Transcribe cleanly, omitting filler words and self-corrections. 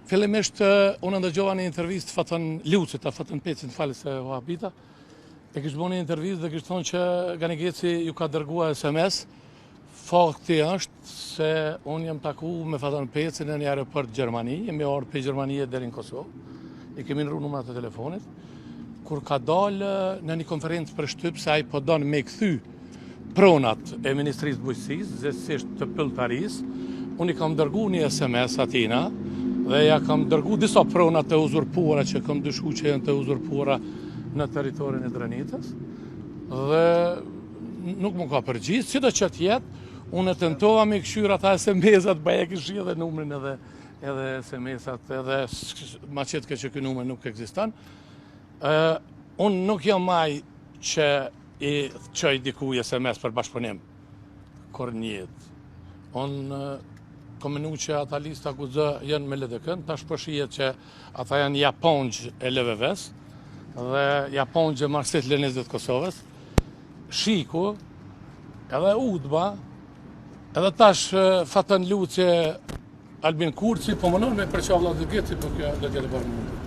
Fillimisht, unë ndëgjova një intervistë Fatën Lucit, Fatën Pecin, falë se u habita. E kishtë bo një intervistë dhe kishtë thonë që Ganigeci ju ka dërgua SMS. Fakti është se unë jem taku me Fatën Pecin në një aeroport Gjermani, jemi orë për Gjermani deri në Kosovë. I kemi nërru numrat e telefonit. Kur ka dalë në një konferencë për shtyp se ai po donë me këthy pronat e Ministrisë Bujqësisë, zësisht të Pylltarisë, unë i kam dërgu një SMS atina, dhe ja kam dërgu disa prona të uzurpuara që kam dyshu që janë të uzurpuara në teritorin e Drenitës dhe nuk më ka përgjithë, si do që tjetë, unë tentova me këshyra ata SMS-at, baje këshy edhe numrin edhe SMS-at edhe ma qëtë që këj numër nuk eksistan. Unë nuk jam maj që i qëj dikuj SMS për bashkëpunim, kur njët. Unë kominu që ata lista guzë janë me LDK-n, tash përshijet që ata janë japonjë e LVV-s dhe japonjë e Marsit Lenizit Kosovës, Shiku, edhe Udba, edhe tash Fatën Luci, Albin Kurci, po mënon me përqa vladë gëti, për kjo dhe tjetë bërë mundë.